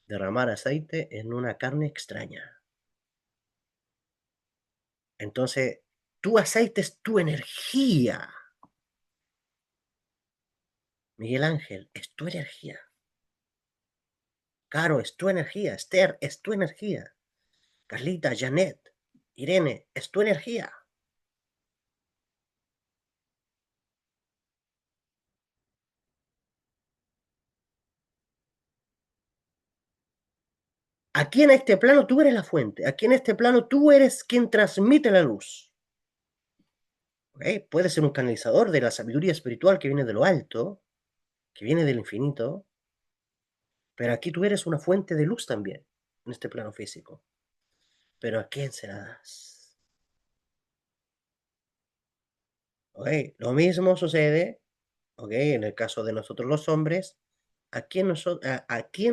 derramar aceite en una carne extraña. Entonces, tu aceite es tu energía. Miguel Ángel, es tu energía. Caro, es tu energía. Esther, es tu energía. Carlita, Janet, Irene, es tu energía. Aquí en este plano tú eres la fuente. Aquí en este plano tú eres quien transmite la luz. ¿Okay? Puedes ser un canalizador de la sabiduría espiritual que viene de lo alto, que viene del infinito, pero aquí tú eres una fuente de luz también, en este plano físico. Pero ¿a quién se la das? ¿Okay? Lo mismo sucede, ¿okay? En el caso de nosotros los hombres, a quién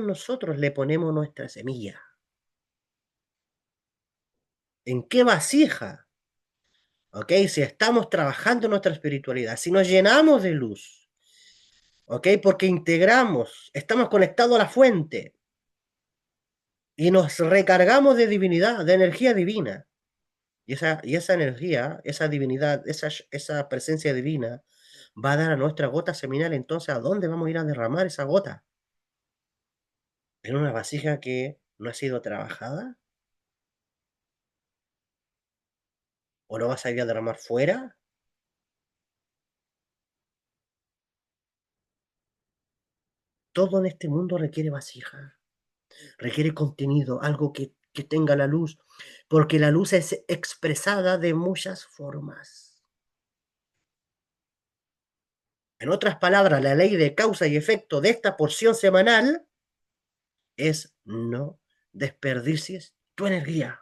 nosotros le ponemos nuestra semilla. ¿En qué vasija? ¿Ok? Si estamos trabajando en nuestra espiritualidad, si nos llenamos de luz, ¿ok? Porque integramos, estamos conectados a la fuente y nos recargamos de divinidad, de energía divina. Y esa energía, esa divinidad, esa presencia divina va a dar a nuestra gota seminal. Entonces, ¿a dónde vamos a ir a derramar esa gota? ¿En una vasija que no ha sido trabajada? ¿O lo vas a ir a derramar fuera? Todo en este mundo requiere vasija, requiere contenido, algo que tenga la luz, porque la luz es expresada de muchas formas. En otras palabras, la ley de causa y efecto de esta porción semanal es no desperdicies tu energía.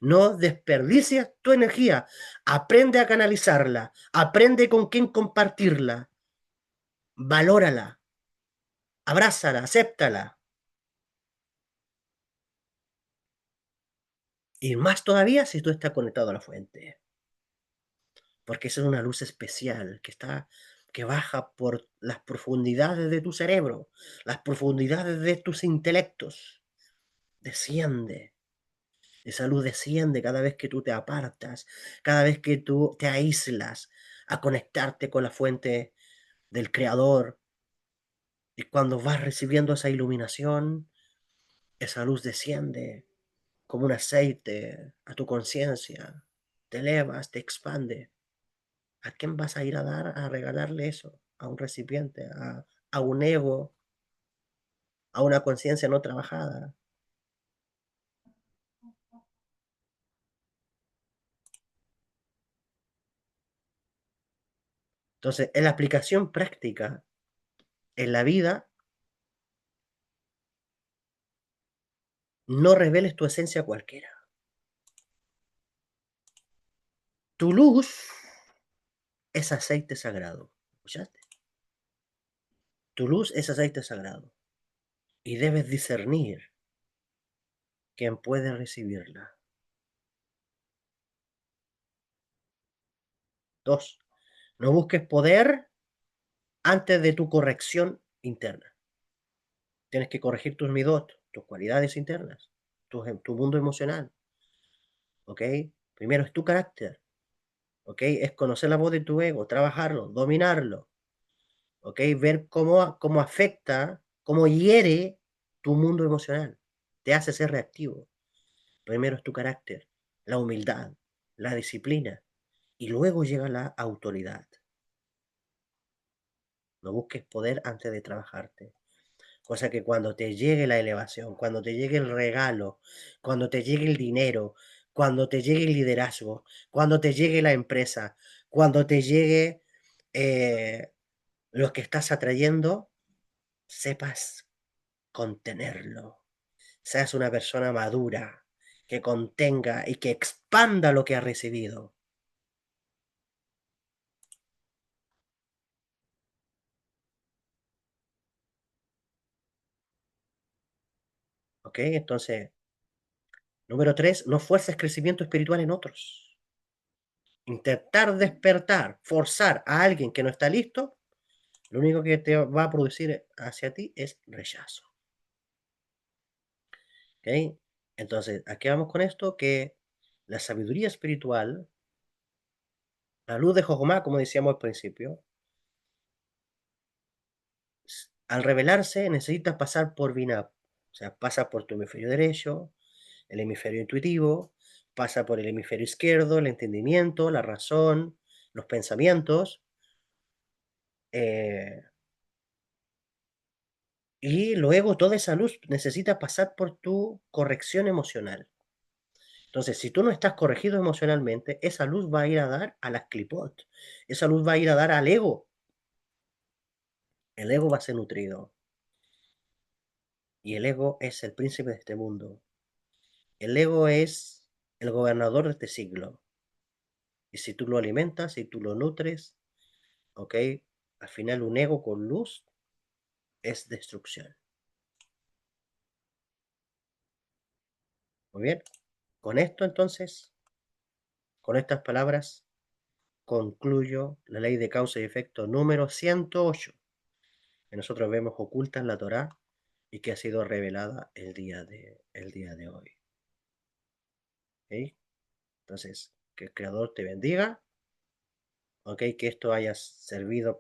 No desperdicies tu energía. Aprende a canalizarla. Aprende con quién compartirla. Valórala. Abrázala. Acéptala. Y más todavía si tú estás conectado a la fuente. Porque esa es una luz especial que baja por las profundidades de tu cerebro, las profundidades de tus intelectos. Desciende. Esa luz desciende cada vez que tú te apartas, cada vez que tú te aíslas a conectarte con la fuente del Creador. Y cuando vas recibiendo esa iluminación, esa luz desciende como un aceite a tu conciencia. Te elevas, te expande. ¿A quién vas a ir a dar, a regalarle eso? A un recipiente, a un ego, a una conciencia no trabajada. Entonces, en la aplicación práctica, en la vida, no reveles tu esencia a cualquiera. Tu luz es aceite sagrado. ¿Escuchaste? Tu luz es aceite sagrado. Y debes discernir quién puede recibirla. Dos, no busques poder antes de tu corrección interna. Tienes que corregir tus midot, tus cualidades internas, tu mundo emocional. ¿Ok? Primero es tu carácter. ¿Ok? Es conocer la voz de tu ego, trabajarlo, dominarlo. ¿Ok? Ver cómo afecta, cómo hiere tu mundo emocional. Te hace ser reactivo. Primero es tu carácter, la humildad, la disciplina y luego llega la autoridad. No busques poder antes de trabajarte. Cosa que cuando te llegue la elevación, cuando te llegue el regalo, cuando te llegue el dinero, cuando te llegue el liderazgo, cuando te llegue la empresa, cuando te llegue eh, lo que estás atrayendo, sepas contenerlo. Seas una persona madura, que contenga y que expanda lo que ha recibido. ¿Ok? Entonces, número 3, no fuerces crecimiento espiritual en otros. Intentar despertar, forzar a alguien que no está listo, lo único que te va a producir hacia ti es rechazo. ¿Ok? Entonces, ¿a qué vamos con esto? Que la sabiduría espiritual, la luz de Jojomá, como decíamos al principio, al revelarse necesitas pasar por Binab. O sea, pasa por tu hemisferio derecho, el hemisferio intuitivo, pasa por el hemisferio izquierdo, el entendimiento, la razón, los pensamientos, eh, y luego toda esa luz necesita pasar por tu corrección emocional. Entonces, si tú no estás corregido emocionalmente, esa luz va a ir a dar a las clipot, esa luz va a ir a dar al ego, el ego va a ser nutrido, y el ego es el príncipe de este mundo, el ego es el gobernador de este siglo, y si tú lo alimentas, si tú lo nutres, ¿ok? Al final un ego con luz es destrucción. Muy bien, con esto entonces, con estas palabras, concluyo la ley de causa y efecto número 108, que nosotros vemos oculta en la Torá y que ha sido revelada el día de hoy. ¿Ok? Entonces, que el Creador te bendiga, ¿ok? Que esto haya servido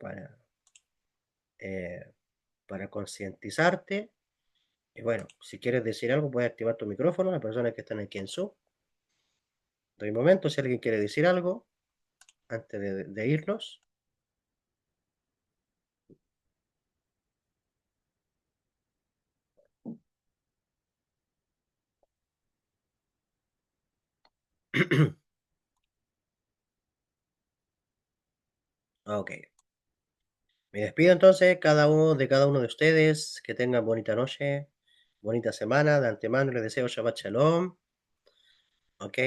eh, para concientizarte. Y bueno, si quieres decir algo, puedes activar tu micrófono, las personas que están aquí en Zoom. Doy un momento, si alguien quiere decir algo antes de irnos. Ok. Me despido entonces cada uno de ustedes. Que tengan bonita noche, bonita semana. De antemano les deseo Shabbat Shalom. Ok.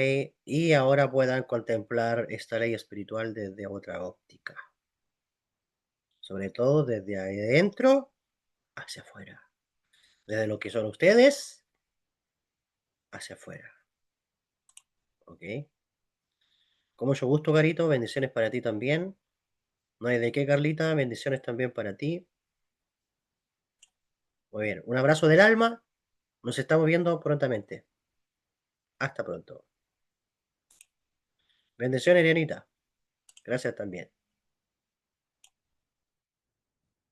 Y ahora puedan contemplar esta ley espiritual desde otra óptica. Sobre todo desde ahí adentro hacia afuera. Desde lo que son ustedes hacia afuera. Ok. Con mucho gusto, Carito. Bendiciones para ti también. No hay de qué, Carlita. Bendiciones también para ti. Muy bien. Un abrazo del alma. Nos estamos viendo prontamente. Hasta pronto. Bendiciones, Irianita. Gracias también.